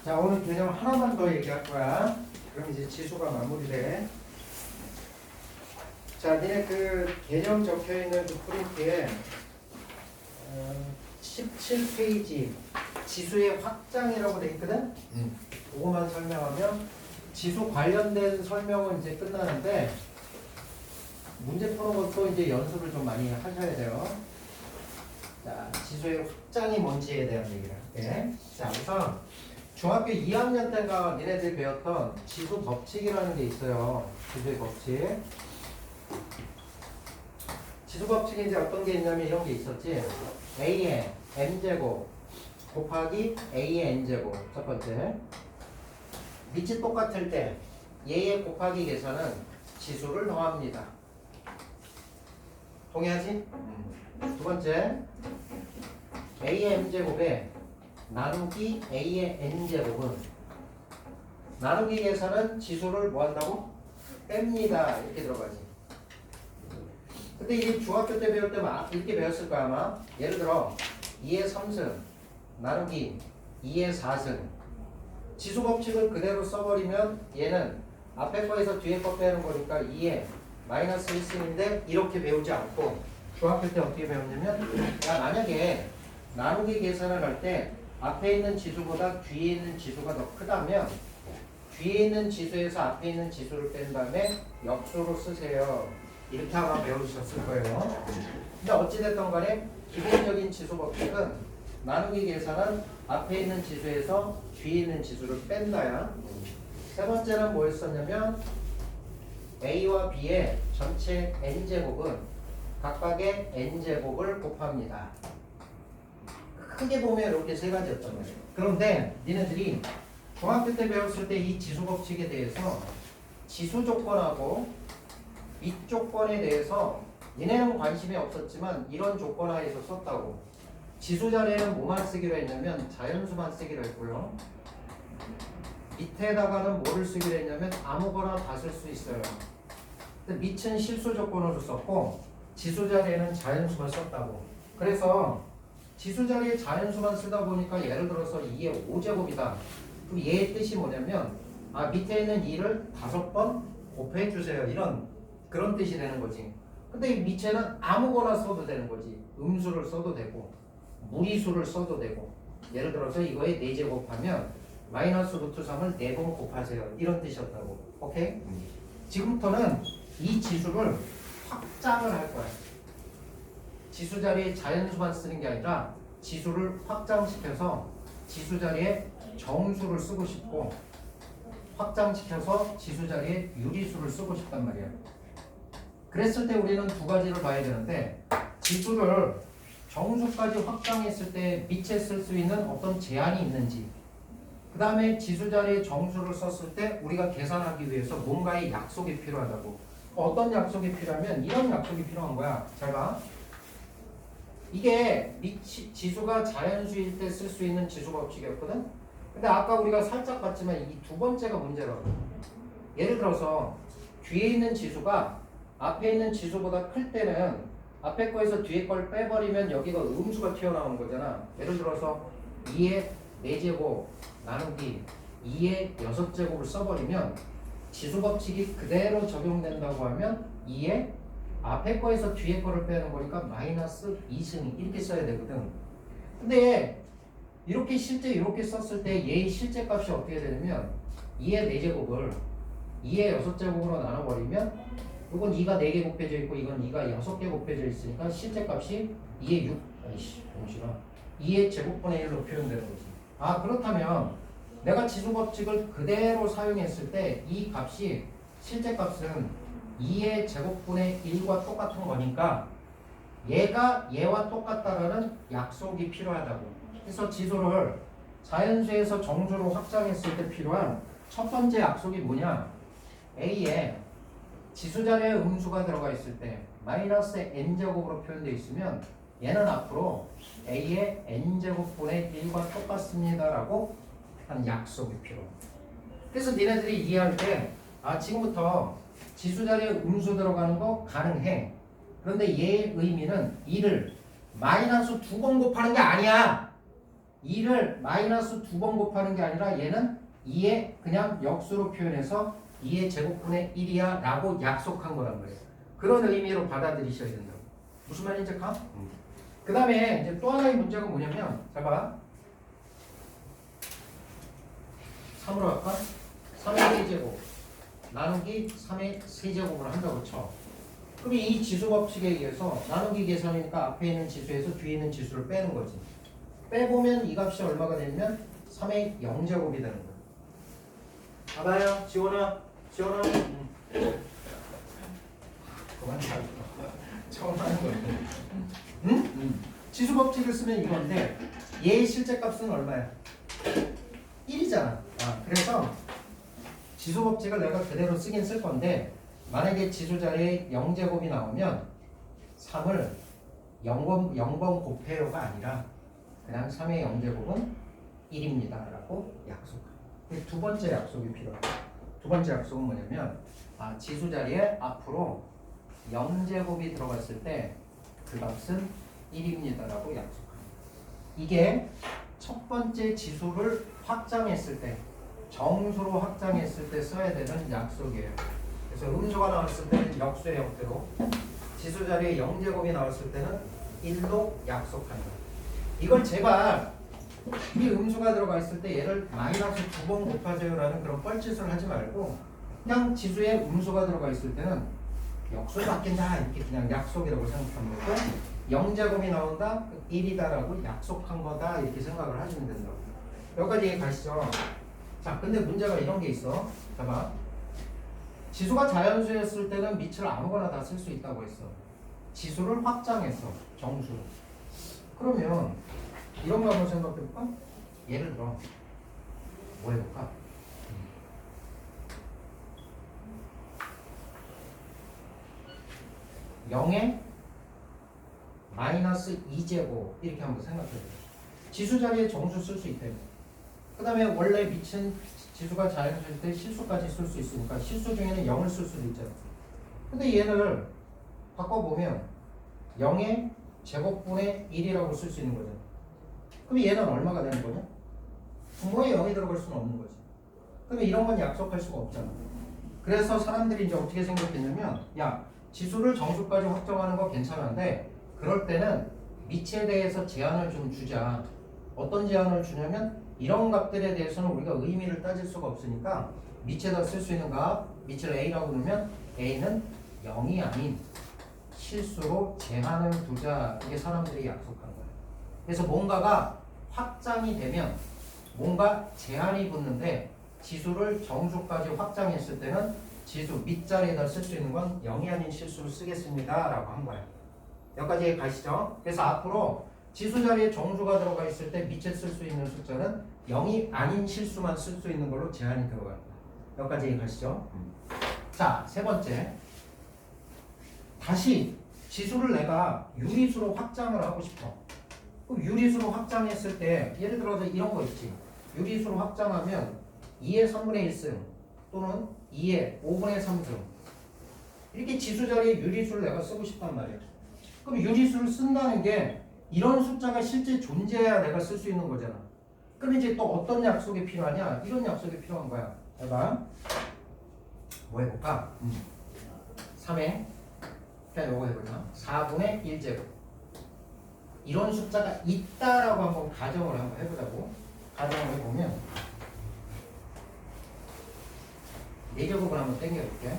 자, 오늘 개념 하나만 더 얘기할 거야. 그럼 이제 지수가 마무리돼. 자, 니네 그 개념 적혀 있는 그 프린트에 17페이지 지수의 확장이라고 돼 있거든. 그거만 설명하면 지수 관련된 설명은 이제 끝나는데 문제 푸는 것도 이제 연습을 좀 많이 하셔야 돼요. 자, 지수의 확장이 뭔지에 대한 얘기를 할게. 자, 우선 중학교 2학년 때가 니네들 배웠던 지수 법칙이라는 게 있어요. 지수의 법칙. 지수 법칙이 이제 어떤 게 있냐면 이런 게 있었지. A의 m제곱 곱하기 A의 n제곱. 첫 번째. 밑이 똑같을 때 얘의 곱하기 계산은 지수를 더합니다. 동의하지? 두 번째. A의 m제곱에 나누기 A의 n제곱은 나누기 계산은 지수를 뭐 한다고? 뺍니다. 이렇게 들어가지. 근데 이게 중학교 때 배울 때 이렇게 배웠을 거야 아마. 예를 들어 2의 3승 나누기 2의 4승 지수 법칙을 그대로 써버리면 얘는 앞에 거에서 뒤에 거 빼는 거니까 2의 마이너스 1승인데 이렇게 배우지 않고 중학교 때 어떻게 배웠냐면 야 만약에 나누기 계산을 할 때 앞에 있는 지수보다 뒤에 있는 지수가 더 크다면 뒤에 있는 지수에서 앞에 있는 지수를 뺀 다음에 역수로 쓰세요. 이렇게 아마 배우셨을 거예요. 근데 어찌됐든 간에 기본적인 지수 법칙은 나누기 계산은 앞에 있는 지수에서 뒤에 있는 지수를 뺀다야. 세 번째는 뭐였었냐면 A와 B의 전체 n제곱은 각각의 n제곱을 곱합니다. 크게 보면 이렇게 세 가지였단 말이에요. 그런데 니네들이 중학교 때 배웠을 때 이 지수 법칙에 대해서 지수 조건하고 밑 조건에 대해서 얘네는 관심이 없었지만 이런 조건 하에서 썼다고. 지수 자리에는 뭐만 쓰기로 했냐면 자연수만 쓰기로 했고요. 밑에다가는 뭐를 쓰기로 했냐면 아무거나 다 쓸 수 있어요. 근데 밑은 실수 조건으로 썼고 지수 자리에는 자연수만 썼다고. 그래서 지수 자리에 자연수만 쓰다 보니까 예를 들어서 2의 5제곱이다. 그럼 얘의 뜻이 뭐냐면 밑에 있는 2를 5번 곱해주세요. 그런 뜻이 되는 거지. 근데 이 밑에는 아무거나 써도 되는 거지. 음수를 써도 되고 무리수를 써도 되고 예를 들어서 이거에 4제곱하면 마이너스 루트 3을 4번 곱하세요. 이런 뜻이었다고. 오케이? 지금부터는 이 지수를 확장을 할 거야. 지수 자리에 자연수만 쓰는 게 아니라 지수를 확장시켜서 지수 자리에 정수를 쓰고 싶고 확장시켜서 지수 자리에 유리수를 쓰고 싶단 말이야. 그랬을 때 우리는 두 가지를 봐야 되는데 지수를 정수까지 확장했을 때 밑에 쓸 수 있는 어떤 제한이 있는지 그 다음에 지수 자리에 정수를 썼을 때 우리가 계산하기 위해서 뭔가의 약속이 필요하다고. 어떤 약속이 필요하면 이런 약속이 필요한 거야. 잘 봐. 이게 지수가 자연수일 때 쓸 수 있는 지수 법칙이었거든. 근데 아까 우리가 살짝 봤지만 이 두 번째가 문제라고. 예를 들어서 뒤에 있는 지수가 앞에 있는 지수보다 클 때는 앞에 거에서 뒤에 걸 빼버리면 여기가 음수가 튀어나오는 거잖아. 예를 들어서 2의 4제곱 나누기 2의 6제곱을 써버리면 지수 법칙이 그대로 적용된다고 하면 2의 앞에 거에서 뒤에 거를 빼는 거니까 마이너스 2승 이렇게 써야 되거든. 근데 이렇게 실제 이렇게 썼을 때 얘의 실제 값이 어떻게 되냐면 2의 4제곱을 2의 6제곱으로 나눠버리면 이건 2가 4개 곱해져 있고 이건 2가 6개 곱해져 있으니까 실제 값이 2의 6 정신아 2의 제곱분의 1로 표현되는 거지. 그렇다면 내가 지수 법칙을 그대로 사용했을 때 이 값이 실제 값은 2의 제곱분의 1과 똑같은 거니까 얘가 얘와 똑같다라는 약속이 필요하다고. 그래서 지수를 자연수에서 정수로 확장했을 때 필요한 첫 번째 약속이 뭐냐? A에 지수 자리에 음수가 들어가 있을 때 마이너스 n제곱으로 표현되어 있으면 얘는 앞으로 A의 n제곱분의 1과 똑같습니다라고 한 약속이 필요해. 그래서 니네들이 이해할 때 지금부터 지수 자리에 음수 들어가는 거 가능해. 그런데 얘의 의미는 2를 마이너스 2번 곱하는 게 아니야. 2를 마이너스 2번 곱하는 게 아니라 얘는 2의 그냥 역수로 표현해서 2의 제곱분의 1이야 라고 약속한 거란 말이에요. 그런 의미로 받아들이셔야 된다고. 무슨 말인지 가? 그 다음에 이제 또 하나의 문제가 뭐냐면 잘 봐. 3으로 할까? 3의 4제곱 나누기 3의 세제곱을 한다고 쳐. 그럼 이 지수 법칙에 의해서 나누기 계산이니까 앞에 있는 지수에서 뒤에 있는 지수를 빼는 거지. 빼보면 이 값이 얼마가 되냐면 3의 0제곱이 되는 거야. 봐봐요. 지원아. 지원아. 그만 잘 처음 하는 거야. 응? 지수 법칙을 쓰면 이건데 얘의 실제 값은 얼마야? 1이잖아. 그래서 지수 법칙을 내가 그대로 쓰긴 쓸 건데 만약에 지수 자리에 0제곱이 나오면 3을 0번 곱해요가 아니라 그냥 3의 0제곱은 1입니다 라고 약속합니다. 두 번째 약속이 필요합니다. 두 번째 약속은 뭐냐면 지수 자리에 앞으로 0제곱이 들어갔을 때 그 값은 1입니다 라고 약속합니다. 이게 첫 번째 지수를 확장했을 때 정수로 확장했을 때 써야 되는 약속이에요. 그래서 음수가 나왔을 때는 역수의 형태로 지수 자리에 0제곱이 나왔을 때는 1로 약속한다. 이걸 제발 이 음수가 들어가 있을 때 얘를 마이너스 2번 곱하세요라는 그런 뻘짓을 하지 말고 그냥 지수에 음수가 들어가 있을 때는 역수를 바뀐다 이렇게 그냥 약속이라고 생각하는 거고 0제곱이 나온다 1이다라고 약속한 거다 이렇게 생각을 하시면 된다고. 여기까지 가시죠. 자, 근데 문제가 이런 게 있어. 봐봐. 지수가 자연수였을 때는 밑을 아무거나 다 쓸 수 있다고 했어. 지수를 확장했어. 정수로. 그러면 이런 거 한번 생각해볼까? 예를 들어 뭐 해볼까? 0에 마이너스 2제곱 이렇게 한번 생각해보자. 지수 자리에 정수 쓸 수 있대요. 그 다음에 원래 미친 지수가 자연수일 때 실수까지 쓸 수 있으니까 실수 중에는 0을 쓸 수도 있잖아. 근데 얘를 바꿔보면 0의 제곱분의 1이라고 쓸 수 있는 거잖아. 그럼 얘는 얼마가 되는 거냐? 분모에 0이 들어갈 수는 없는 거지. 그러면 이런 건 약속할 수가 없잖아. 그래서 사람들이 이제 어떻게 생각했냐면 야 지수를 정수까지 확정하는 거 괜찮은데 그럴 때는 밑에 대해서 제한을 좀 주자. 어떤 제한을 주냐면 이런 값들에 대해서는 우리가 의미를 따질 수가 없으니까 밑에다 쓸 수 있는 값 밑을 A라고 놓으면 A는 0이 아닌 실수로 제한을 두자. 이게 사람들이 약속한 거예요. 그래서 뭔가가 확장이 되면 뭔가 제한이 붙는데 지수를 정수까지 확장했을 때는 지수 밑자리에다 쓸 수 있는 건 0이 아닌 실수를 쓰겠습니다 라고 한 거예요. 여기까지 가시죠. 그래서 앞으로 지수 자리에 정수가 들어가 있을 때 밑에 쓸 수 있는 숫자는 0이 아닌 실수만 쓸 수 있는 걸로 제한이 들어갑니다. 여기까지 가시죠. 자, 세 번째. 다시 지수를 내가 유리수로 확장을 하고 싶어. 그럼 유리수로 확장했을 때 예를 들어서 이런 거 있지. 유리수로 확장하면 2의 3분의 1승 또는 2의 5분의 3승 이렇게 지수 자리에 유리수를 내가 쓰고 싶단 말이야. 그럼 유리수를 쓴다는 게 이런 숫자가 실제 존재해야 내가 쓸 수 있는 거잖아. 그럼 이제 또 어떤 약속이 필요하냐? 이런 약속이 필요한 거야. 해봐. 뭐 해볼까? 3에 그냥 요거 해보자. 4분의 1제곱 이런 숫자가 있다라고 한번 가정을 한번 해보자고. 가정을 해보면 4제곱을 한번 땡겨볼게.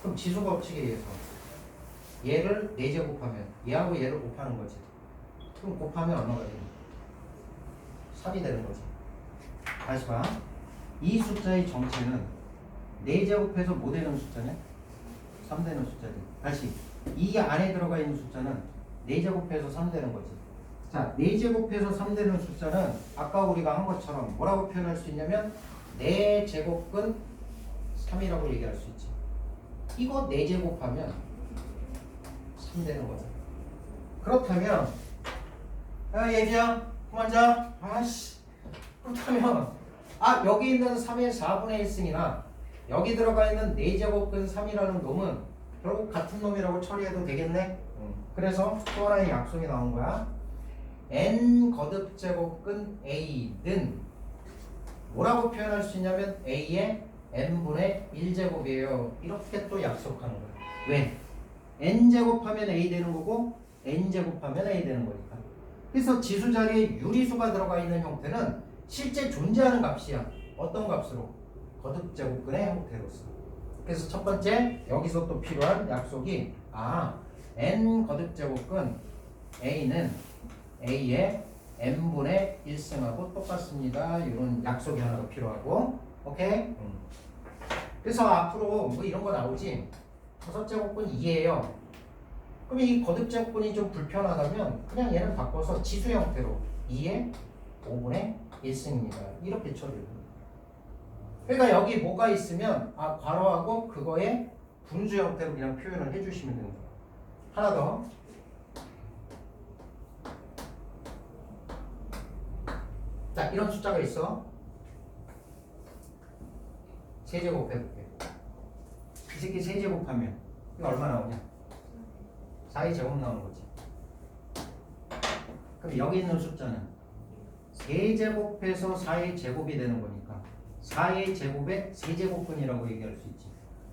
그럼 지수 법칙에 의해서 얘를 4제곱하면 얘하고 얘를 곱하는 거지. 그럼 곱하면 얼마가 되냐? 3이 되는 거지. 다시 봐. 이 숫자의 정체는 4제곱해서 뭐 되는 숫자냐? 3 되는 숫자지. 다시 이 안에 들어가 있는 숫자는 4제곱해서 3 되는 거지. 자, 4제곱해서 3 되는 숫자는 아까 우리가 한 것처럼 뭐라고 표현할 수 있냐면 4제곱근 3이라고 얘기할 수 있지. 이거 4제곱하면 3 되는 거죠. 그렇다면 얘기야 그만 자. 아씨. 그렇다면 여기 있는 3의 4분의 1승이나 여기 들어가 있는 4제곱근 3이라는 놈은 결국 같은 놈이라고 처리해도 되겠네. 그래서 또 하나의 약속이 나온 거야. n 거듭 제곱근 a는 뭐라고 표현할 수 있냐면 a의 n분의 1제곱이에요. 이렇게 또 약속하는 거예요. 왜? n제곱하면 a 되는 거고 n제곱하면 a 되는 거니까. 그래서 지수 자리에 유리수가 들어가 있는 형태는 실제 존재하는 값이야. 어떤 값으로? 거듭 제곱근의 형태로서. 그래서 첫 번째 여기서 또 필요한 약속이 n 거듭 제곱근 a는 a의 n분의 1승하고 똑같습니다. 이런 약속이 하나가 필요하고, 오케이? 그래서 앞으로 뭐 이런 거 나오지. 다섯 제곱근 2예요. 그럼 이 거듭 제곱근이 좀 불편하다면 그냥 얘는 바꿔서 지수 형태로 2의 5분의 1승입니다. 이렇게 처리를 합니다. 그러니까 여기 뭐가 있으면 괄호하고 그거에 분수 형태로 그냥 표현을 해주시면 됩니다. 하나 더. 자, 이런 숫자가 있어. 세제곱 해볼게. 이 새끼 세제곱하면 이거 얼마 나오냐? 4의 제곱 나오는 거지. 그럼 여기 있는 숫자는 세제곱해서 4의 제곱이 되는 거니까 4의 제곱의 세제곱근이라고 얘기할 수 있지.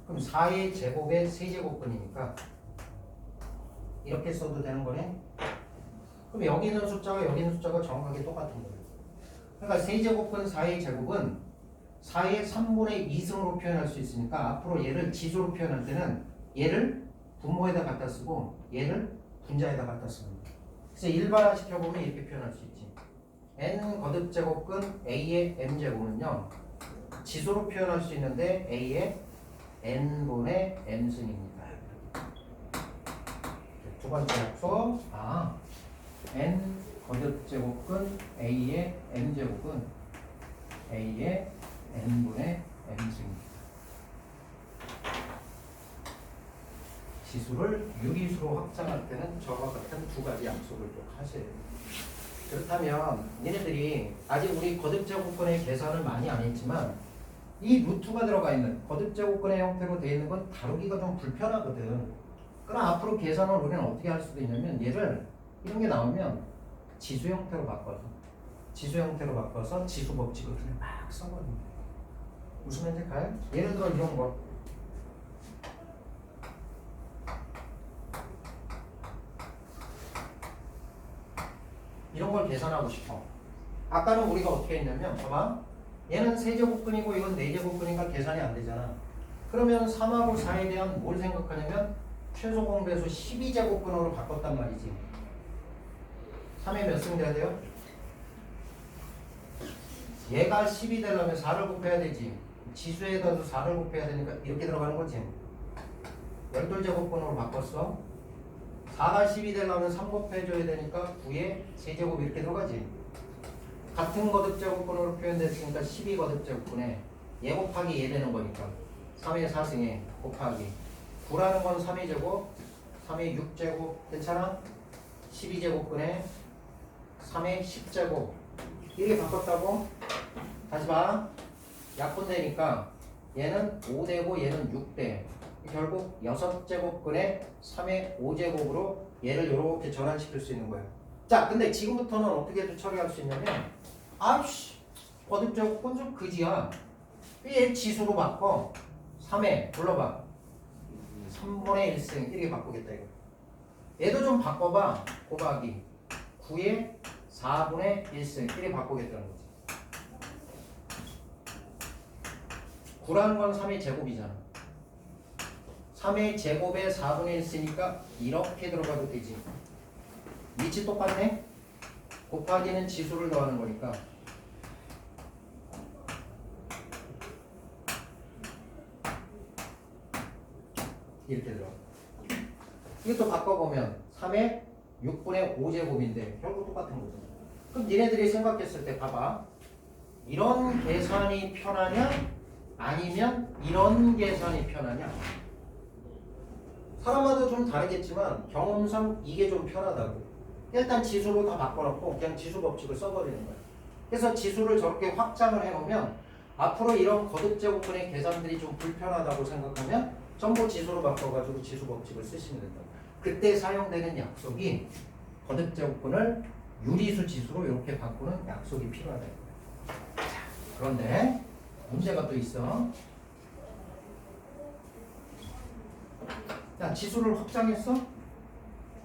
그럼 4의 제곱의 세제곱근이니까 이렇게 써도 되는 거네. 그럼 여기 있는 숫자가 여기 있는 숫자가 정확하게 똑같은 거예요. 그러니까 세제곱근 4의 제곱은 4의 3분의 2승으로 표현할 수 있으니까 앞으로 얘를 지수로 표현할 때는 얘를 분모에다 갖다 쓰고 얘를 분자에다 갖다 씁니다. 그래서 일반화 시켜보면 이렇게 표현할 수 있지. n 거듭 제곱근 a의 m제곱은요 지수로 표현할 수 있는데 a의 n분의 m승입니다. 두 번째 약속. n 거듭 제곱근 a의 m제곱은 a의 n분의 m승입니다. 지수를 유리수로 확장할 때는 저와 같은 두 가지 약속을 꼭 하셔야 돼요. 그렇다면 얘네들이 아직 우리 거듭 제곱근의 계산을 많이 안 했지만 이 루트가 들어가 있는 거듭 제곱근의 형태로 되어 있는 건 다루기가 좀 불편하거든. 그럼 앞으로 계산을 우리는 어떻게 할 수도 있냐면 얘를 이런 게 나오면 지수 형태로 바꿔서 지수 법칙을 그냥 막 써버립니다. 무슨 말인지 가요? 예를 들어 이런 거. 이런 걸 계산하고 싶어. 아까는 우리가 어떻게 했냐면 봐봐. 얘는 세제곱근이고 이건 네제곱근이니까 계산이 안 되잖아. 그러면 3하고 4에 대한 뭘 생각하냐면 최소 공배수 12제곱근으로 바꿨단 말이지. 3에 몇 승 돼야 돼요? 얘가 10이 되려면 4를 곱해야 되지. 지수에다도 4를 곱해야 되니까 이렇게 들어가는 거지. 12제곱근으로 바꿨어. 4가 10이 되려면 3 곱해줘야 되니까 9에 세제곱 이렇게 들어가지. 같은 거듭 제곱근으로 표현됐으니까 12 거듭 제곱근에 얘 곱하기 얘 되는 거니까 3의 4승에 곱하기 9라는 건 3의 제곱 3의 6제곱 괜찮아? 12제곱근에 3의 10제곱 이렇게 바꿨다고? 다시 봐. 약분되니까 얘는 5되고 얘는 6대 결국 6제곱근에 3의 5제곱으로 얘를 이렇게 전환시킬 수 있는 거예요. 자, 근데 지금부터는 어떻게 처리할 수 있냐면 거듭 제곱근 좀 그지야. 얘 지수로 바꿔 3에 불러봐 3분의 1승 이렇게 바꾸겠다 이거. 얘도 좀 바꿔봐. 곱하기 9에 4분의 1승 이렇게 바꾸겠다는 거지. 9라는 건 3의 제곱이잖아. 3의 제곱에 4분의 1쓰니까 이렇게 들어가도 되지. 위치 똑같네? 곱하기는 지수를 더하는 거니까 이렇게 들어가. 이것도 바꿔보면 3의 6분의 5제곱인데 결국 똑같은 거죠. 그럼 니네들이 생각했을 때 봐봐. 이런 계산이 편하냐? 아니면 이런 계산이 편하냐? 사람마다 좀 다르겠지만 경험상 이게 좀 편하다고. 일단 지수로 다 바꿔놓고 그냥 지수 법칙을 써버리는 거야. 그래서 지수를 저렇게 확장을 해놓으면 앞으로 이런 거듭 제곱근의 계산들이 좀 불편하다고 생각하면 전부 지수로 바꿔가지고 지수 법칙을 쓰시면 된다. 그때 사용되는 약속이 거듭 제곱근을 유리수 지수로 이렇게 바꾸는 약속이 필요하다. 자, 그런데 문제가 또 있어. 야, 지수를 확장했어?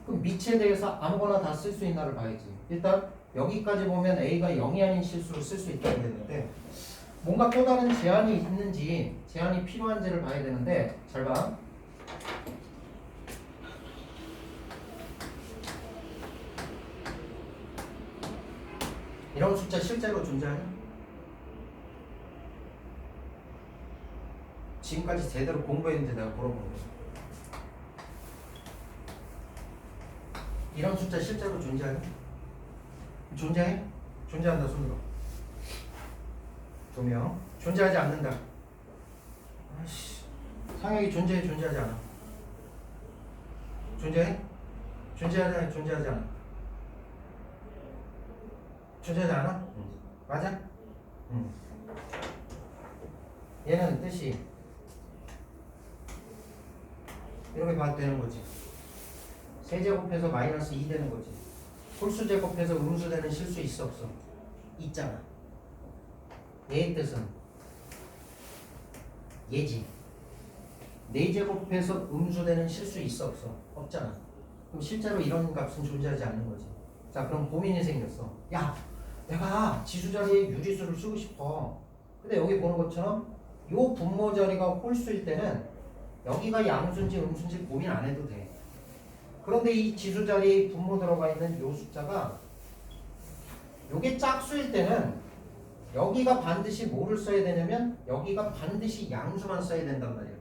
그럼 밑에 대해서 아무거나 다 쓸 수 있나를 봐야지. 일단 여기까지 보면 A가 0이 아닌 실수를 쓸 수 있다고 했는데 뭔가 또 다른 제한이 있는지, 제한이 필요한지를 봐야 되는데, 잘 봐. 이런 숫자 실제로 존재하냐? 지금까지 제대로 공부했는지 내가 물어보는 거야. 이런 숫자 실제로 존재하냐? 존재해? 존재한다 손들어. 조명. 존재하지 않는다. 아이씨. 상혁이 존재해? 존재하지 않아? 존재해? 존재하지? 존재하지 않아? 존재하지 않아? 응. 맞아? 응. 얘는 뜻이 이렇게 봐도 되는 거지. 세제곱해서 마이너스 2 되는 거지. 홀수제곱해서 음수되는 실수 있어 없어? 있잖아. 얘의 뜻은 얘지. 4제곱해서 음수되는 실수 있어 없어? 없잖아. 그럼 실제로 이런 값은 존재하지 않는 거지. 자, 그럼 고민이 생겼어. 야, 내가 지수 자리에 유리수를 쓰고 싶어. 근데 여기 보는 것처럼 요 분모 자리가 홀수일 때는 여기가 양수인지 음수인지 고민 안 해도 돼. 그런데 이 지수 자리에 분모 들어가 있는 요 숫자가 요게 짝수일 때는 여기가 반드시 뭐를 써야 되냐면 여기가 반드시 양수만 써야 된단 말이야.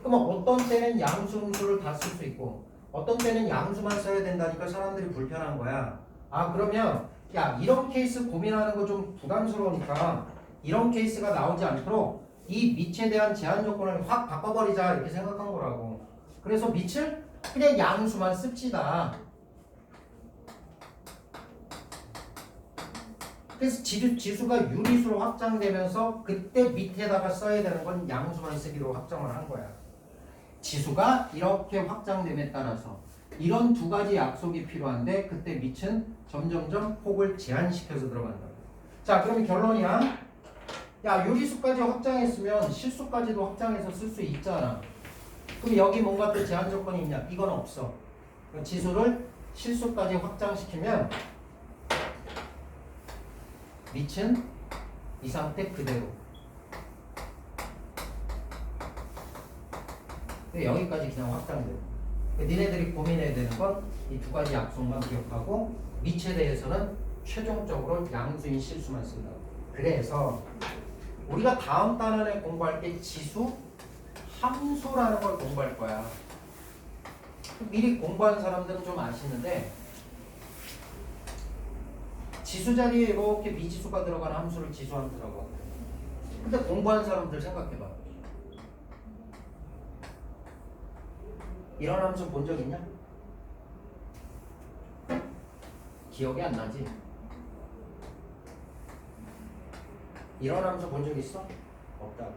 그러면 어떤 때는 양수, 음수를 다 쓸 수 있고 어떤 때는 양수만 써야 된다니까 사람들이 불편한 거야. 아, 그러면 야, 이런 케이스 고민하는 거 좀 부담스러우니까 이런 케이스가 나오지 않도록 이 밑에 대한 제한 조건을 확 바꿔버리자 이렇게 생각한 거라고. 그래서 밑을 그냥 양수만 씁시다. 그래서 지수가 유리수로 확장되면서 그때 밑에다가 써야 되는 건 양수만 쓰기로 확정을 한 거야. 지수가 이렇게 확장됨에 따라서 이런 두 가지 약속이 필요한데 그때 밑은 점점점 폭을 제한시켜서 들어간다. 자, 그럼 결론이야. 야, 유리수까지 확장했으면 실수까지도 확장해서 쓸 수 있잖아. 그럼 여기 뭔가 또 제한 조건이 있냐? 이건 없어. 지수를 실수까지 확장시키면 밑은 이 상태 그대로. 여기까지 그냥 확장돼. 니네들이 고민해야 되는 건 이 두 가지 약속만 기억하고 밑에 대해서는 최종적으로 양수인 실수만 쓴다. 그래서 우리가 다음 단원에 공부할 때 지수, 함수라는 걸 공부할 거야. 미리 공부한 사람들은 좀 아시는데 지수 자리에 이렇게 미지수가 들어가는 함수를 지수함수라고 하거든. 근데 공부한 사람들 생각해봐. 이런 함수 본 적 있냐? 기억이 안 나지? 이런 함수 본 적 있어? 없다고.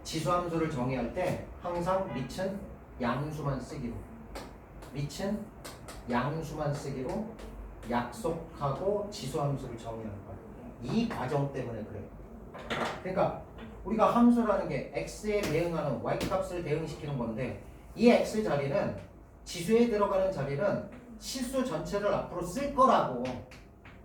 지수함수를 정의할 때 항상 밑은 양수만 쓰기로, 밑은 양수만 쓰기로 약속하고 지수함수를 정의하는 거야. 이 과정 때문에 그래. 그러니까 우리가 함수라는 게 x에 대응하는 y값을 대응시키는 건데 이 x 자리는 지수에 들어가는 자리는 실수 전체를 앞으로 쓸 거라고.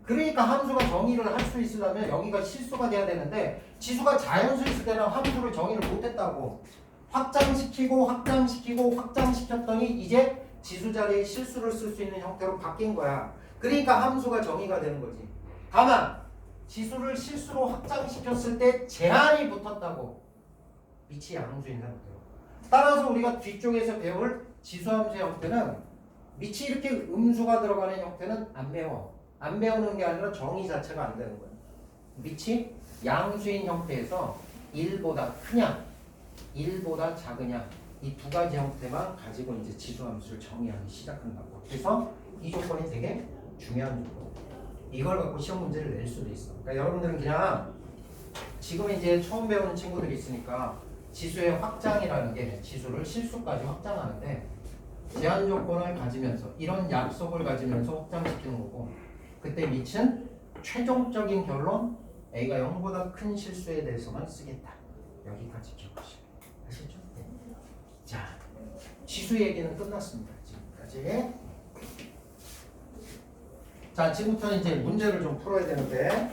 그러니까 함수가 정의를 할 수 있으려면 여기가 실수가 돼야 되는데 지수가 자연수 있을 때는 함수를 정의를 못했다고. 확장시키고 확장시키고 확장시켰더니 이제 지수 자리에 실수를 쓸 수 있는 형태로 바뀐 거야. 그러니까 함수가 정의가 되는 거지. 다만 지수를 실수로 확장시켰을 때 제한이 붙었다고. 밑이 양수인 상태로. 따라서 우리가 뒤쪽에서 배울 지수함수의 형태는 밑이 이렇게 음수가 들어가는 형태는 안 배워. 안 배우는 게 아니라 정의 자체가 안 되는 거야. 밑이 양수인 형태에서 1보다 크냐 1보다 작으냐 이 두 가지 형태만 가지고 이제 지수함수를 정의하기 시작한다고. 그래서 이 조건이 되게 중요한 조건. 이걸 갖고 시험 문제를 낼 수도 있어. 그러니까 여러분들은 그냥 지금 이제 처음 배우는 친구들이 있으니까 지수의 확장이라는 게 지수를 실수까지 확장하는데 제한 조건을 가지면서 이런 약속을 가지면서 확장시키는 거고 그때 미친 최종적인 결론 A가 0보다 큰 실수에 대해서만 쓰겠다. 여기까지 기억하시고 아시죠? 네. 자, 지수 얘기는 끝났습니다. 지금까지. 자, 지금부터 이제 문제를 좀 풀어야 되는데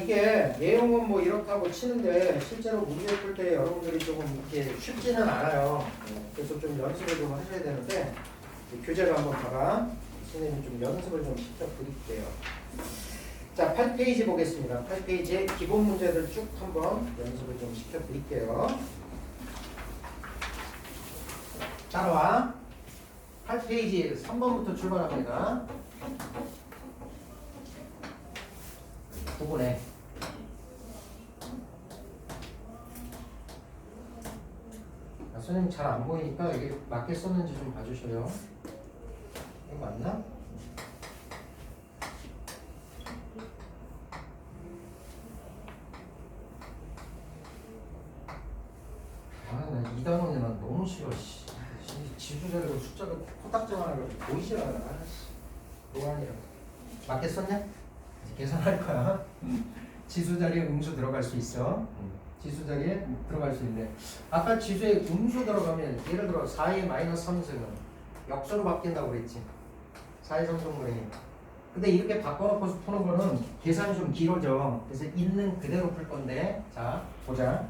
이게 내용은 뭐 이렇다고 치는데 실제로 문제 풀 때 여러분들이 조금 이렇게 쉽지는 않아요. 그래서 좀 연습을 좀 하셔야 되는데 교재를 한번 봐봐. 선생님이 좀 연습을 좀 시켜드릴게요. 자, 8페이지 보겠습니다. 8페이지에 기본 문제들 쭉 한번 연습을 좀 시켜드릴게요. 따라와. 8페이지 3번부터 출발합니다. 9번에 선생님 잘 안 보이니까 이게 맞게 썼는지 좀 봐주셔요. 이거 맞나? 나 이 단원이 난 너무 싫어. 지수자리로 숫자가 코딱지만 하고 보이질 않아. 노안이라고. 맞게 썼냐? 이제 계산할 거야. 지수 자리에 음수 들어갈 수 있어. 지수 자리에 들어갈 수 있네. 아까 지수에 음수 들어가면 예를 들어 4의 마이너스 3승은 역수로 바뀐다고 그랬지. 4의 3승분의 근데 이렇게 바꿔놓고서 푸는 거는 계산이 좀 길어져. 그래서 있는 그대로 풀 건데, 자 보자.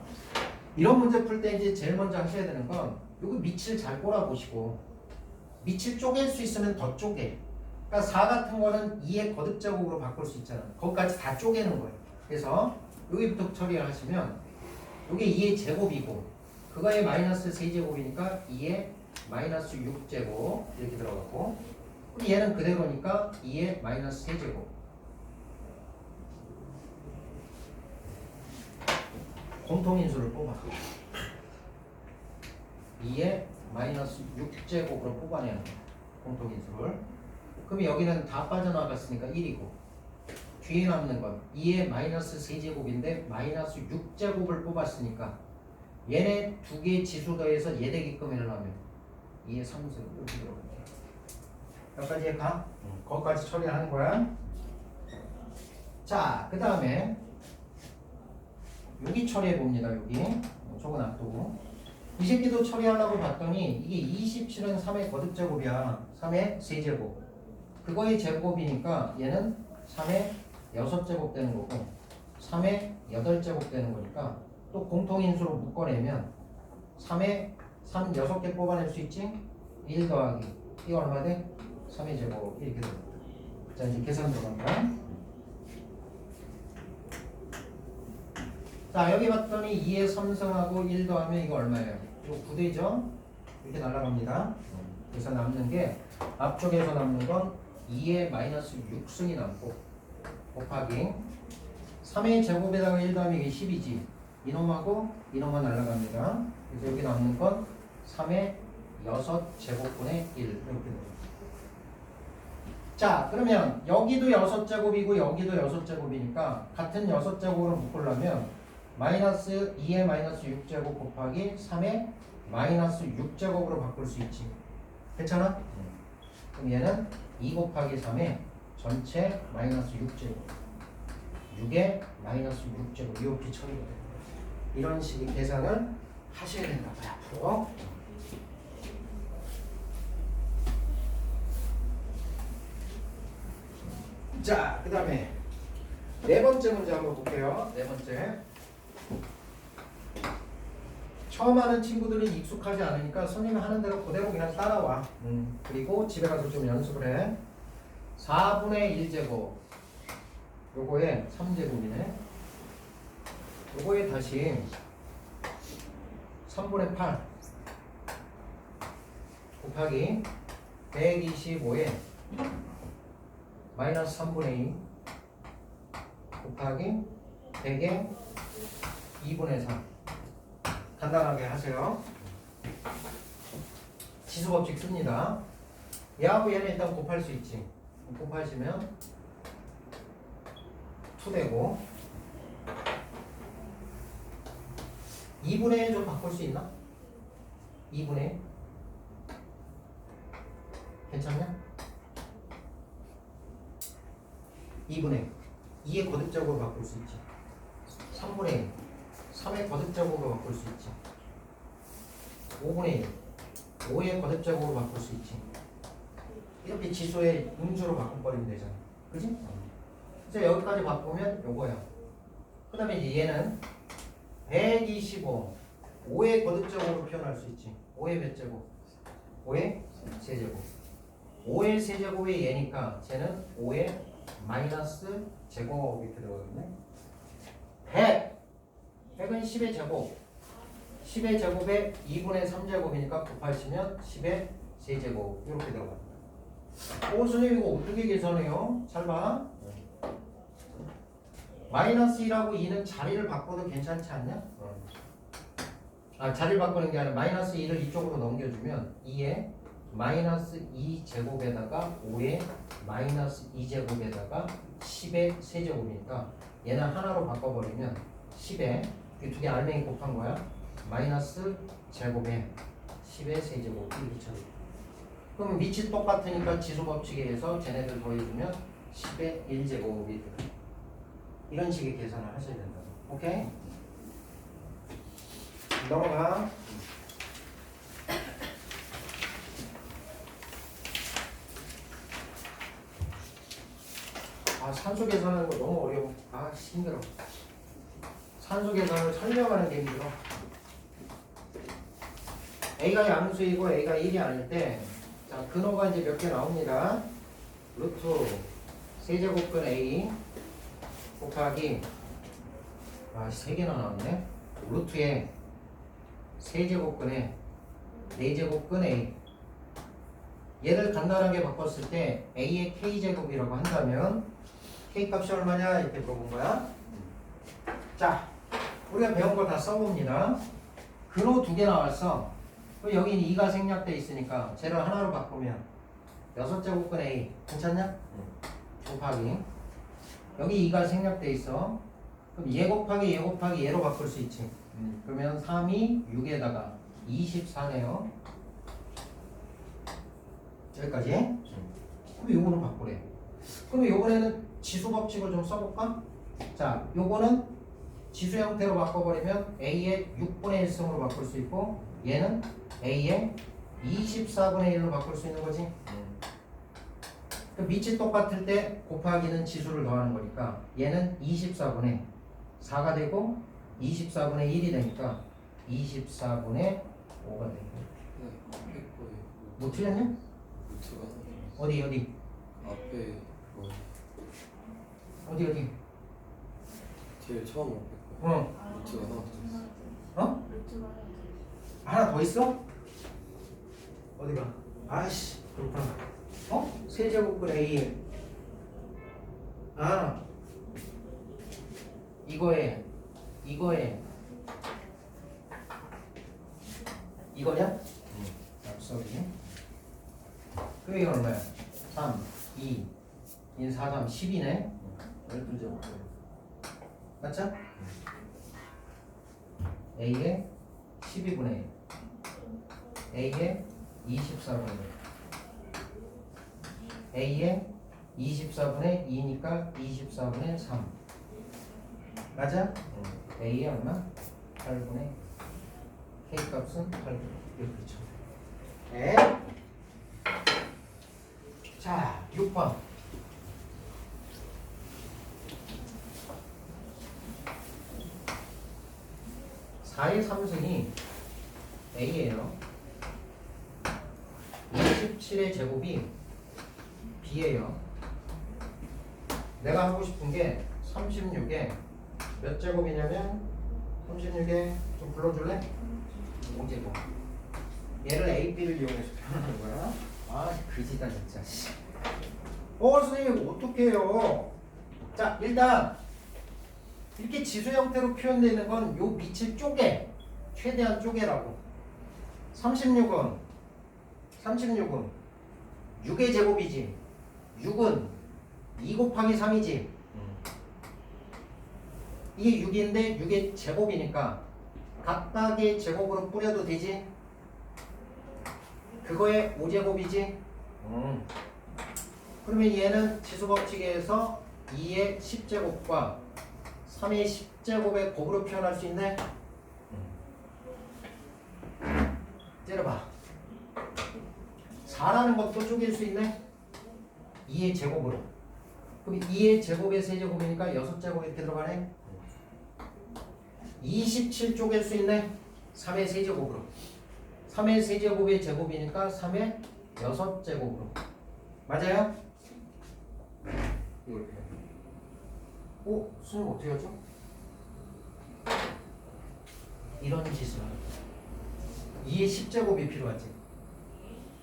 이런 문제 풀 때 이제 제일 먼저 하셔야 되는 건 요거 밑을 잘 꼬라보시고 밑을 쪼갤 수 있으면 더 쪼개. 그러니까 4 같은 거는 2의 거듭제곱으로 바꿀 수 있잖아. 거기까지 다 쪼개는 거예요. 그래서 여기부터 처리를 하시면 요게 2의 제곱이고 그거의 마이너스 세제곱이니까 2의 마이너스 6제곱 이렇게 들어가고 얘는 그대로니까 2의 마이너스 세제곱 공통인수를 뽑아 2의 마이너스 6제곱으로 뽑아내는 거야. 공통인수를. 그럼 여기는 다 빠져나갔으니까 1이고 뒤에 남는 건 2의 마이너스 세제곱인데 마이너스 6제곱을 뽑았으니까 얘네 두 개의 지수 더해서 얘 되게끔 해놓으면 2의 3승 이렇게 들어갈게요. 여기까지 가? 거기까지 처리하는 거야. 자, 그 다음에 여기 처리해 봅니다. 여기 저거 놔두고 이 새끼도 처리하려고 봤더니 이게 27은 3의 거듭제곱이야. 3의 세제곱 그거의 제곱이니까 얘는 3의 6제곱 되는 거고 3의 8제곱 되는 거니까 또 공통인수로 묶어내면 3의 3 6개 뽑아낼 수 있지? 1 더하기 이거 얼마 돼? 3의 제곱 이렇게 됩니다. 자, 이제 계산 들어간다. 자, 여기 봤더니 2의 3승하고 1 더하면 이거 얼마예요? 이거 9대죠? 이렇게 날아갑니다. 그래서 남는 게 앞쪽에서 남는 건 2의 마이너스 6승이 남고 곱하기 3의 제곱에다가 1 더하면 이게 10이지. 이놈하고 이놈만 날아갑니다. 그래서 여기 남는 건 3의 6제곱분의 1 이렇게 됩니다. 자, 그러면 여기도 6제곱이고 여기도 6제곱이니까 같은 6제곱으로 묶으려면 마이너스 2의 마이너스 6제곱 곱하기 3의 마이너스 6제곱으로 바꿀 수 있지. 괜찮아? 그럼 얘는 2 곱하기 3의 전체 마이너스 6제곱 6의 마이너스 6제곱 이렇게 처리가 됩니다. 이런 식의 계산을 하셔야 된다. 앞으로. 자, 그 다음에 네 번째 문제 한번 볼게요. 네 번째. 처음 하는 친구들이 익숙하지 않으니까 선생님이 하는 대로 그대로 그냥 따라와. 그리고 집에 가서 좀 연습을 해. 4분의 1제곱 요거에 3제곱이네. 요거에 다시 3분의 8 곱하기 125에 마이너스 3분의 2 곱하기 100에 2분의 4 간단하게 하세요. 지수법칙 씁니다. 얘하고 얘는 일단 곱할 수 있지. 곱하시면 2 되고 2분의 1 좀 바꿀 수 있나? 2분의 1 괜찮냐? 2분의 2의 거듭작으로 바꿀 수 있지. 3분의 3의 거듭작으로 바꿀 수 있지. 5분의 5의 거듭작으로 바꿀 수 있지. 이렇게 지수의 음수로 바꿔버리면 되잖아. 그지? 그래서 여기까지 바꾸면 요거야. 그 다음에 이제 얘는 125 5의 거듭작으로 표현할 수 있지. 5의 몇 제곱? 5의 세제곱. 5의 세제곱이 얘니까 쟤는 5의 마이너스 제곱 이렇게 들어가겠네. 100은 10의 제곱. 10의 제곱에 2분의 3제곱이니까 곱하시면 10의 세제곱 이렇게 들어갑니다. 선생님 이거 어떻게 계산해요? 잘 봐. 마이너스 1하고 2는 자리를 바꿔도 괜찮지 않냐? 자리를 바꾸는 게 아니라 마이너스 2를 이쪽으로 넘겨주면 2에 마이너스 2제곱에다가 5에 마이너스 2제곱에다가 10의 세제곱이니까 얘는 하나로 바꿔버리면 10에 이 두 개 알맹이 곱한 거야. 마이너스 제곱에 10의 세제곱 이렇게 쳐. 그럼 밑이 똑같으니까 지수법칙에 의해서 쟤네들 더해주면 10의 1제곱이 돼. 이런 식의 계산을 하셔야 된다. 오케이? 넘어가. 산수 계산하는 거 너무 어려워. 힘들어. 산수 계산을 설명하는 게 힘들어. A가 양수이고 A가 1이 아닐 때, 자, 근호가 이제 몇 개 나옵니다. 루트 세제곱근 A 곱하기 3개나 나왔네. 루트에 세제곱근에 4제곱근 A. 얘를 간단하게 바꿨을 때 A의 K제곱이라고 한다면 K 값이 얼마냐 이렇게 물어본 거야. 자, 우리가 배운 거 다 써봅니다. 근호 2개 나왔어. 여기는 2가 생략돼 있으니까 쟤를 하나로 바꾸면 6제곱근 A 괜찮냐? 곱하기 여기 2가 생략돼 있어. 그럼 얘 곱하기 얘 곱하기 얘로 바꿀 수 있지. 그러면 3이 6에다가 24네요. 여기까지. 그럼 요거는 바꾸래. 그럼 요번에는 지수 법칙을 좀 써볼까? 자, 요거는 지수 형태로 바꿔버리면 A의 6분의 1승으로 바꿀 수 있고 얘는 A의 24분의 1로 바꿀 수 있는 거지. 그 밑이 똑같을 때 곱하기는 지수를 더하는 거니까 얘는 24분의 4가 되고 24분의 1이 되니까 24분의 5가 되고. 뭐 틀렸냐? 루트가 어디 앞에 뭐 어디 제일 처음 앞에 거 루트가 하나 더 있어. 어? 하나 더 있어? 어디가? 아이씨 그렇구나. 세제곱근 A 이거에 이거냐? 앞서기. 그럼 이건 얼마야? 3, 2, 1, 4, 3, 10이네. 12제곱. 맞죠? A에 12분의 1, A에 24분의 1, A에 24분의 2니까 24분의 3. 맞아? A에 얼마? 8분의 K 값은 8분의 이렇게 쳐. 네. 자, 6번. 4의 3승이 A예요. 27의 제곱이 B예요. 내가 하고 싶은 게 36에 몇 제곱이냐면 36에 좀 불러줄래? 5제곱. 얘를 A, B를 이용해서 표현하는 거야. 그지다 진짜. 선생님 어떻게 해요? 자, 일단 이렇게 지수 형태로 표현되어 있는 건 요 밑을 쪼개, 최대한 쪼개라고. 36은 6의 제곱이지. 6은 2 곱하기 3이지. 이게 6인데 6의 제곱이니까 각각의 제곱으로 뿌려도 되지. 그거의 5제곱이지. 그러면 얘는 지수법칙에서 2의 10제곱과 3의 10제곱의 곱으로 표현할 수 있네? 때려봐. 4라는 것도 쪼갤 수 있네? 2의 제곱으로. 그럼 2의 제곱의 세제곱이니까 6제곱 이렇게 들어가네? 27 쪼갤 수 있네? 3의 세제곱으로. 3의 세제곱의 제곱이니까 3의 6제곱으로. 맞아요? 이렇게. 오, 수능 어떻게 하죠? 이런 짓을 하는 거야. 2의 10제곱이 필요하지.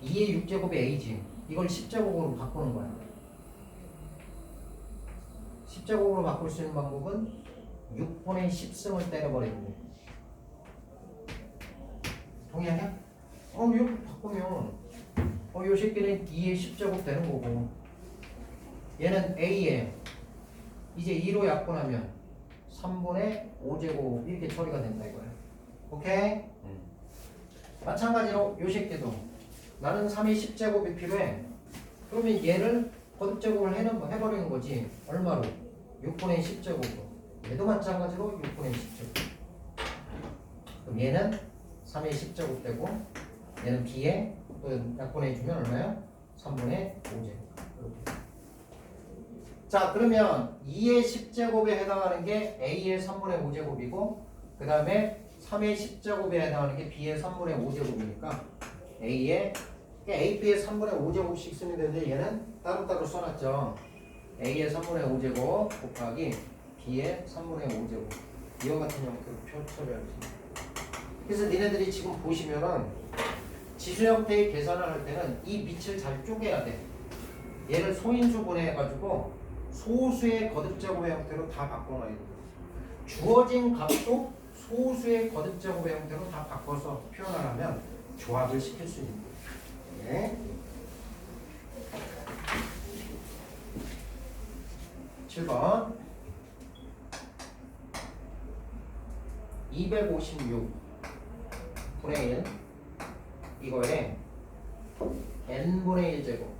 2의 6제곱이 a지. 이걸 10제곱으로 바꾸는 거야. 10제곱으로 바꿀 수 있는 방법은 6분의 10승을 때려버리는 거야. 동의하냐? 이렇게 바꾸면 요 새끼는 2의 10제곱 되는 거고 얘는 a에 이제 2로 약분하면 3분의 5제곱 이렇게 처리가 된다 이거야. 오케이? 마찬가지로 요 새끼도 나는 3의 10제곱이 필요해. 그러면 얘를 거듭제곱을 해버리는 거지. 얼마로? 6분의 10제곱으로. 얘도 마찬가지로 6분의 10제곱. 그럼 얘는 3의 10제곱 되고 얘는 b에 또 약분해주면 얼마야? 3분의 5제곱. 자, 그러면 2의 10제곱에 해당하는 게 a의 3분의 5제곱이고 그 다음에 3의 10제곱에 해당하는 게 b의 3분의 5제곱이니까 a의 a, b의 3분의 5제곱씩 쓰면 되는데 얘는 따로따로 써놨죠. a의 3분의 5제곱 곱하기 b의 3분의 5제곱 이와 같은 형태로 처리하겠습니다. 그래서 니네들이 지금 보시면은 지수 형태의 계산을 할 때는 이 밑을 잘 쪼개야 돼. 얘를 소인수분해 해가지고 소수의 거듭제곱의 형태로 다 바꿔놔야 돼. 주어진 값도 소수의 거듭제곱의 형태로 다 바꿔서 표현을 하면 조합을 시킬 수 있는 거예요. 네. 7번 256 분의 1 이거에 n분의 1제곱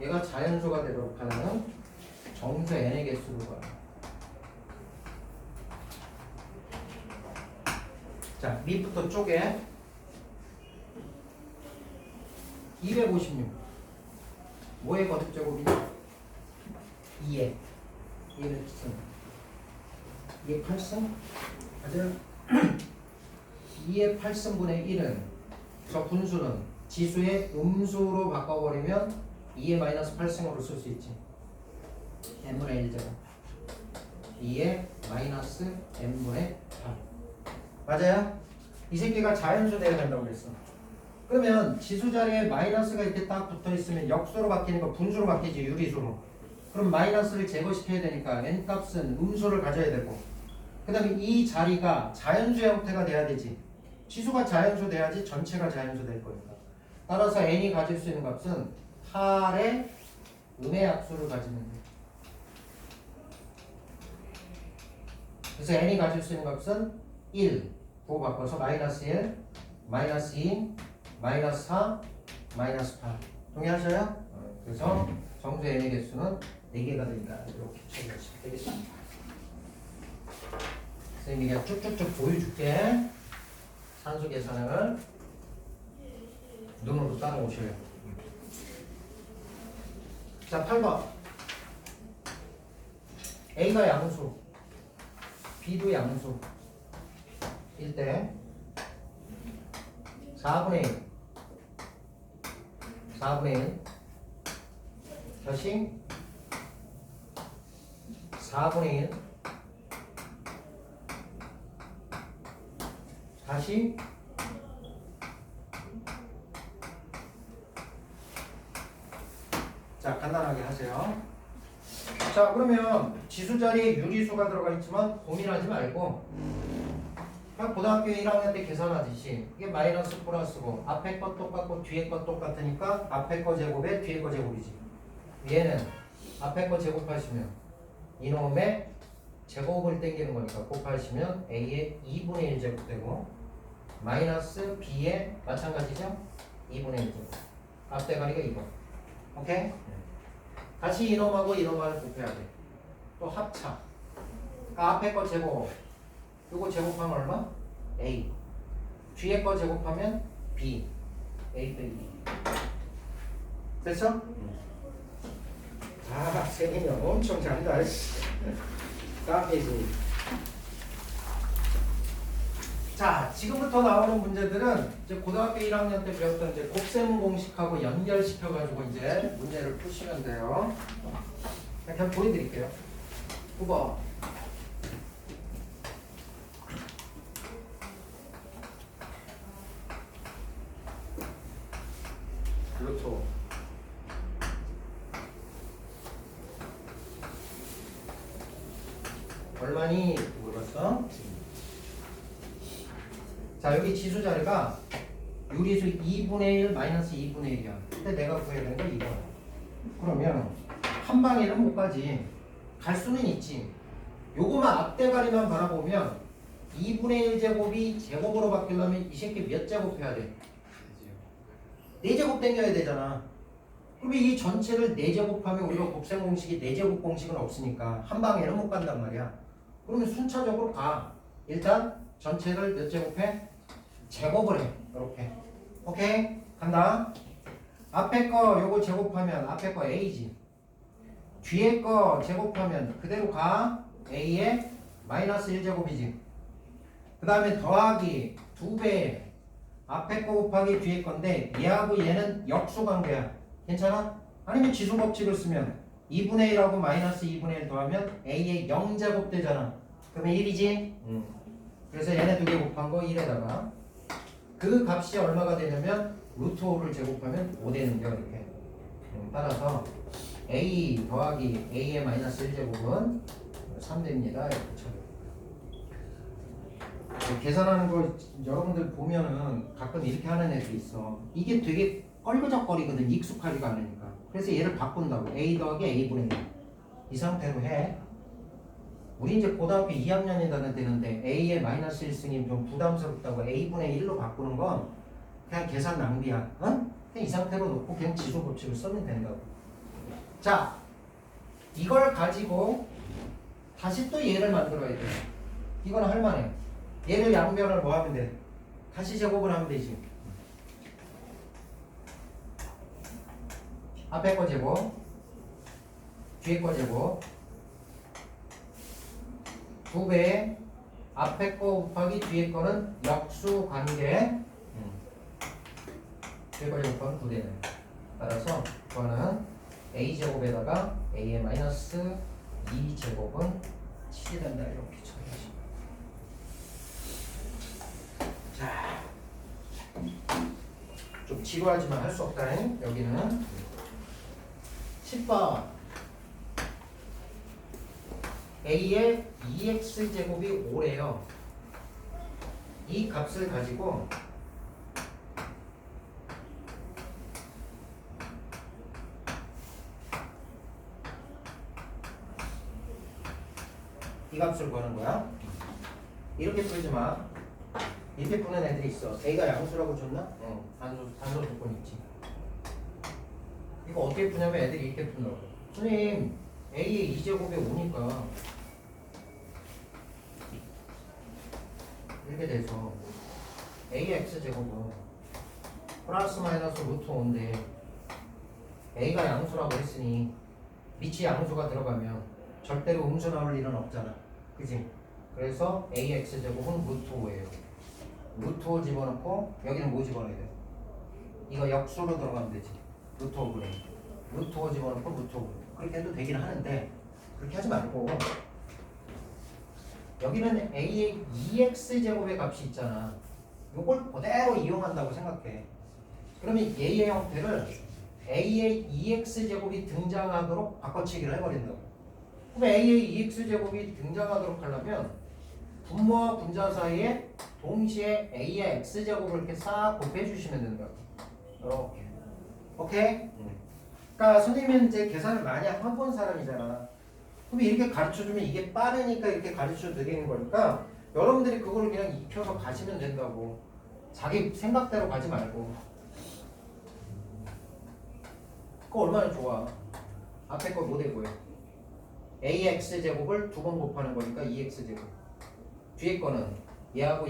얘가 자연수가 되도록 하는 정수 n의 개수를 구하라. 자, 밑부터 쪼개 256 뭐의 거듭제곱이냐? 2의 1승 2의 8승? 맞아요? 2의 8승분의 1은 저 분수는 지수의 음수로 바꿔버리면 2의 마이너스 8승으로 쓸 수 있지. n분의 1제곱 2의 마이너스 n분의 8 맞아요? 이 새끼가 자연수 돼야 된다고 그랬어. 그러면 지수 자리에 마이너스가 이렇게 딱 붙어있으면 역수로 바뀌니까 분수로 바뀌지 유리수로. 그럼 마이너스를 제거시켜야 되니까 n값은 음수를 가져야 되고 그 다음에 이 자리가 자연수 형태가 돼야 되지. 지수가 자연수 돼야지 전체가 자연수 될 거니까. 따라서 n이 가질 수 있는 값은 8의 음의 약수를 가지면 돼. 그래서 n이 가질 수 있는 값은 1 9 바꿔서 마이너스 1 마이너스 2 마이너스 4 마이너스 8 동의하셔요? 그래서 정수 n의 개수는 4개가 된다. 이렇게 처리하시면 되겠습니다. 선생님이 그냥 쭉쭉쭉 보여줄게. 산수 계산을 눈으로 따라오셔요. 자, 8번 A가 양수 B도 양수 일 때 4분의 1 4분의 1 다시 4분의 1 다시 자, 간단하게 하세요. 자, 그러면 지수 자리에 유리수가 들어가 있지만 고민하지 말고 그냥 고등학교 1학년 때 계산하듯이 이게 마이너스 플러스고 앞에 거 똑같고 뒤에 거 똑같으니까 앞에 거 제곱에 뒤에 거 제곱이지. 얘는 앞에 거 제곱하시면 이놈의 제곱을 땡기는 거니까 곱하시면 A의 2분의 1 제곱 되고 마이너스 B의 마찬가지죠? 2분의 1 제곱 앞대가리가 2번 오케이? 다시 이놈하고 이놈을 곱해야 돼. 또 합차. 그러니까 앞에 거 제곱. 요거 제곱하면 얼마? A. 뒤에 거 제곱하면 B. A 빼기 B. 됐어? 아, 세민이 엄청 잘한다. 카페지. 자, 지금부터 나오는 문제들은 이제 고등학교 1학년 때 배웠던 이제 곱셈 공식하고 연결시켜가지고 이제 문제를 푸시면 돼요. 그냥 보여드릴게요. 9번. 그렇죠. 얼마니? 물었어? 자, 여기 지수 자리가 유리수 2분의 1 마이너스 2분의 1이야. 근데 내가 구해야 되는 건 이거야. 그러면 한 방에는 못 가지. 갈 수는 있지. 요거만 앞대가리만 바라보면 2분의 1제곱이 제곱으로 바뀌려면 이 새끼 몇 제곱 해야 돼? 4제곱 땡겨야 되잖아. 그러면 이 전체를 4제곱하면 우리가 곱셈 공식이 4제곱 공식은 없으니까 한 방에는 못 간단 말이야. 그러면 순차적으로 가. 일단 전체를 몇 제곱해? 제곱을 해. 이렇게. 오케이? 간다. 앞에 거 요거 제곱하면 앞에 거 A지. 뒤에 거 제곱하면 그대로 가. A에 마이너스 1제곱이지. 그 다음에 더하기 2배. 앞에 거 곱하기 뒤에 건데 얘하고 얘는 역수 관계야. 괜찮아? 아니면 지수 법칙을 쓰면 2분의 1하고 마이너스 2분의 1 더하면 A의 0제곱 되잖아. 그러면 1이지? 그래서 얘네 두 개 곱한 거 1에다가 그 값이 얼마가 되냐면 루트 5를 제곱하면 5 되는 거야. 이렇게. 따라서 A 더하기 A의 마이너스 1제곱은 3 됩니다. 이렇게 쳐요. 계산하는 거 여러분들 보면은 가끔 이렇게 하는 애들이 있어. 이게 되게 껄그적거리거든. 익숙하지가 않으니까. 그래서 얘를 바꾼다고. A 더하기 A분의 1. 이 상태로 해. 우리 이제 고등학교 2학년이 되는데 A의 마이너스 1승이 좀 부담스럽다고 A분의 1로 바꾸는 건 그냥 계산 낭비야. 어? 그냥 이 상태로 놓고 그냥 지수 법칙을 쓰면 된다고. 자, 이걸 가지고 다시 또 얘를 만들어야 돼. 이건 할만해. 얘를 양변을 뭐 하면 돼? 다시 제곱을 하면 되지. 앞에 거 제곱, 뒤에 거 제곱, 2배, 앞에 거 곱하기 뒤에 거는 역수 관계. 뒤에 거 제곱하면 9되네. 따라서 그거는 a제곱에다가 a의 마이너스 2제곱은 7이 된다. 이렇게 처리하시면. 자, 좀 지루하지만 할 수 없다잉. 여기는 10번 A의 2x제곱이 5래요. 이 값을 가지고 이 값을 구하는 거야. 이렇게 풀지 마. 이렇게 푸는 애들이 있어. A가 양수라고 줬나? 단수 조건 있지. 이거 어떻게 푸냐면 애들이 이렇게 푼다고. 선생님, A의 2제곱에 5니까 이렇게 돼서 A의 X제곱은 플러스 마이너스 루트 5인데 A가 양수라고 했으니 밑이 양수가 들어가면 절대로 음수 나올 일은 없잖아. 그지? 그래서 A의 X제곱은 루트 5예요. 루트 5 집어넣고 여기는 뭐 집어넣어야 돼? 이거 역수로 들어가면 되지. 루트 5분의 루트 5 집어넣고 루트 5 그렇게 해도 되긴 하는데 그렇게 하지 말고 여기는 A의 2x제곱의 값이 있잖아. 요걸 그대로 이용한다고 생각해. 그러면 얘의 형태를 A의 2x제곱이 등장하도록 바꿔치기를 해버린다고. 그럼 A의 2x제곱이 등장하도록 하려면 분모와 분자 사이에 동시에 A의 x제곱을 이렇게 싹 곱해주시면 된다고. 이렇게. 오케이? 그러니까 선생님은 이제 계산을 많이 해본 사람이잖아. 그럼 이렇게 가르쳐주면 이게 빠르니까 이렇게 가르쳐 드리는 거니까 여러분들이 그거를 그냥 익혀서 가시면 된다고. 자기 생각대로 가지 말고. 그거 얼마나 좋아. 앞에 거 뭐 되고요? ax 제곱을 두 번 곱하는 거니까 2x 제곱. 뒤에 거는 얘하고